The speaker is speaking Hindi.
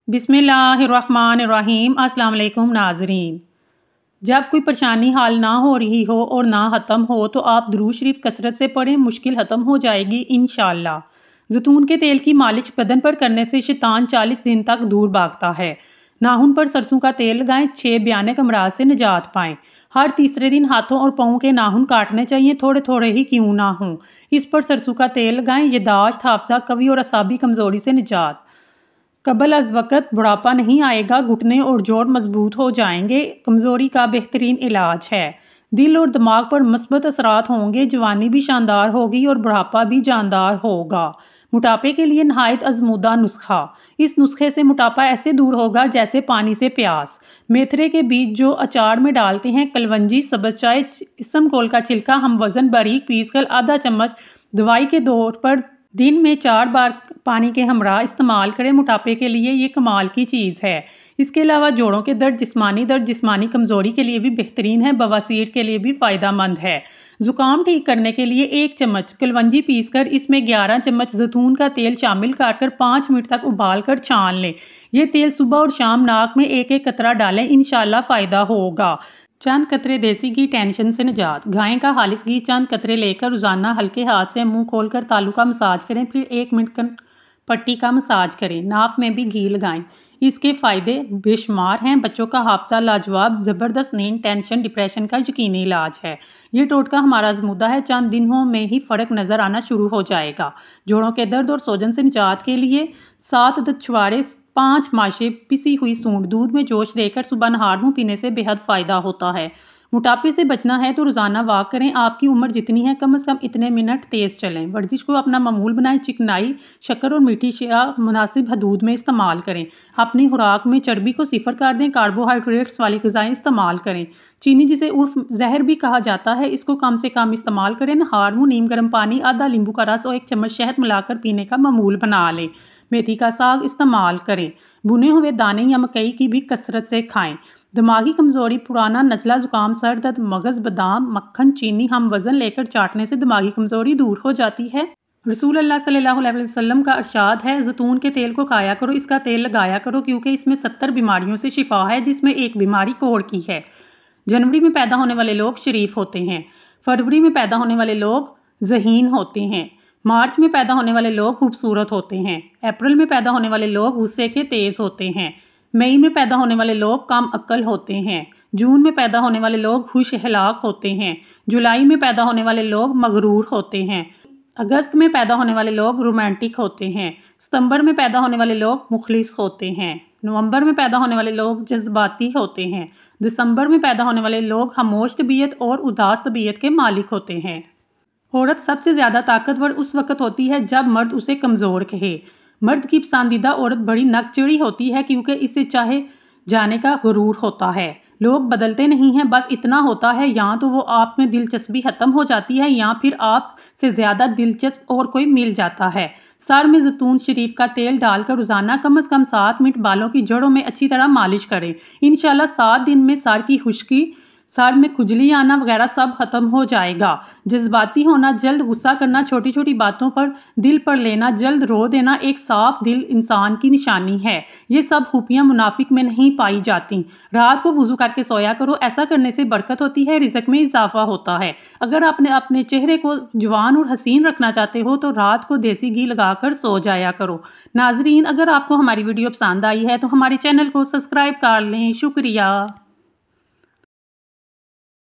बिस्मिल्लाहिर्रहमानिर्रहीम। अस्सलाम वालेकुम नाज़रीन। जब कोई परेशानी हाल ना हो रही हो और ना ख़त्म हो तो आप दुरूद शरीफ कसरत से पढ़ें, मुश्किल ख़त्म हो जाएगी इंशाअल्लाह। ज़ैतून के तेल की मालिश बदन पर करने से शैतान 40 दिन तक दूर भागता है। नाखून पर सरसों का तेल लगाएं, 6 भयानक अमराज से निजात पाएं। हर तीसरे दिन हाथों और पाँव के नाखून काटने चाहिए, थोड़े थोड़े ही क्यों ना हों। इस पर सरसों का तेल लगाएं, यादाश्त, हाफजा, कवी और असाबी कमज़ोरी से निजात। कबल अज़ वक़्त बुढ़ापा नहीं आएगा, घुटने और जोड़ मजबूत हो जाएंगे। कमज़ोरी का बेहतरीन इलाज है। दिल और दिमाग पर मस्बत असरात होंगे, जवानी भी शानदार होगी और बुढ़ापा भी जानदार होगा। मोटापे के लिए नहायत आजमूदा नुस्खा। इस नुस्खे से मोटापा ऐसे दूर होगा जैसे पानी से प्यास। मेथरे के बीज जो अचार में डालते हैं, कलवंजी, सब्ज़ चाय, इसमकोल का छिलका हम वज़न बारीक पीसकर आधा चम्मच दवाई के तौर पर दिन में 4 बार पानी के हमरा इस्तेमाल करें। मोटापे के लिए ये कमाल की चीज़ है। इसके अलावा जोड़ों के दर्द, जिस्मानी कमज़ोरी के लिए भी बेहतरीन है, बवासीर के लिए भी फ़ायदेमंद है। ज़ुकाम ठीक करने के लिए 1 चम्मच कलवंजी पीसकर इसमें 11 चम्मच जैतून का तेल शामिल कर 5 मिनट तक उबाल कर छान लें। ये तेल सुबह और शाम नाक में 1-1 कतरा डालें, इंशाल्लाह फ़ायदा होगा। चंद कतरे देसी घी, टेंशन से निजात। गाय का खालिस घी चंद कतरे लेकर रोजाना हल्के हाथ से मुंह खोलकर तालू का मसाज करें, फिर 1 मिनट पट्टी का मसाज करें। नाफ में भी घी लगाएं। इसके फायदे बेशुमार हैं। बच्चों का हाफजा लाजवाब, जबरदस्त नींद, टेंशन, डिप्रेशन का यकीनी इलाज है। ये टोटका हमारा आजमूदा है, चंद दिनों में ही फर्क नजर आना शुरू हो जाएगा। जोड़ों के दर्द और सोजन से निजात के लिए 7 छुहारे, 5 माशे, पिसी हुई सूंड दूध में जोश देकर सुबह नहार मुंह पीने से बेहद फायदा होता है। मोटापे से बचना है तो रोजाना वॉक करें। आपकी उम्र जितनी है कम से कम इतने मिनट तेज चलें। वर्जिश को अपना मामूल बनाएं। चिकनाई, शक्कर और मीठी शिया मुनासिब हदूद में इस्तेमाल करें। अपनी खुराक में चर्बी को सिफर कर दें। कार्बोहाइड्रेट्स वाली ग़िज़ाएं इस्तेमाल करें। चीनी, जिसे उर्फ जहर भी कहा जाता है, इसको कम से कम इस्तेमाल करें। नहार मुंह नीम गर्म पानी, आधा नींबू का रस और 1 चम्मच शहद मिलाकर पीने का मामूल बना लें। मेथी का साग इस्तेमाल करें। भुने हुए दाने या मकई की भी कसरत से खाएं। दिमागी कमजोरी, पुराना नज़ला, जुकाम, सर दर्द, मगज़, बादाम, मक्खन, चीनी हम वज़न लेकर चाटने से दिमागी कमजोरी दूर हो जाती है। रसूल अल्लाह सल्लल्लाहु अलैहि वसल्लम का इरशाद है, जैतून के तेल को खाया करो, इसका तेल लगाया करो, क्योंकि इसमें 70 बीमारियों से शिफा है, जिसमें एक बीमारी कोढ़ की है। जनवरी में पैदा होने वाले लोग शरीफ होते हैं। फरवरी में पैदा होने वाले लोग ज़हीन होते हैं। मार्च में पैदा होने वाले लोग खूबसूरत होते हैं। अप्रैल में पैदा होने वाले लोग गुस्से के तेज होते हैं। मई में पैदा होने वाले लोग कम अक्ल होते हैं। जून में पैदा होने वाले लोग खुश हलाक होते हैं। जुलाई में पैदा होने वाले लोग मगरूर होते हैं। अगस्त में पैदा होने वाले लोग रोमांटिक होते हैं। सितंबर में पैदा होने वाले लोग मुखलिस होते हैं। नवंबर में पैदा होने वाले लोग जज्बाती होते हैं। दिसंबर में पैदा होने वाले लोग खामोश तबीयत और उदास तबीयत के मालिक होते हैं। औरत सबसे ज़्यादा ताकतवर उस वक्त होती है जब मर्द उसे कमज़ोर कहे। मर्द की पसंदीदा औरत बड़ी नकचिड़ी होती है, क्योंकि इसे चाहे जाने का गुरूर होता है। लोग बदलते नहीं हैं, बस इतना होता है, या तो वो आप में दिलचस्पी ख़त्म हो जाती है या फिर आप से ज़्यादा दिलचस्प और कोई मिल जाता है। सर में जैतून शरीफ का तेल डालकर रोज़ाना कम से कम 7 मिनट बालों की जड़ों में अच्छी तरह मालिश करें। इंशाल्लाह 7 दिन में सर की खुश्की, सर में खुजली आना वगैरह सब खत्म हो जाएगा। जज्बाती होना, जल्द गुस्सा करना, छोटी छोटी बातों पर दिल पर लेना, जल्द रो देना एक साफ दिल इंसान की निशानी है। ये सब खूबियाँ मुनाफिक में नहीं पाई जाती। रात को वुजू करके सोया करो, ऐसा करने से बरकत होती है, रिज़्क में इजाफा होता है। अगर आपने अपने चेहरे को जवान और हसीन रखना चाहते हो तो रात को देसी घी लगाकर सो जाया करो। नाजरीन, अगर आपको हमारी वीडियो पसंद आई है तो हमारे चैनल को सब्सक्राइब कर लें। शुक्रिया।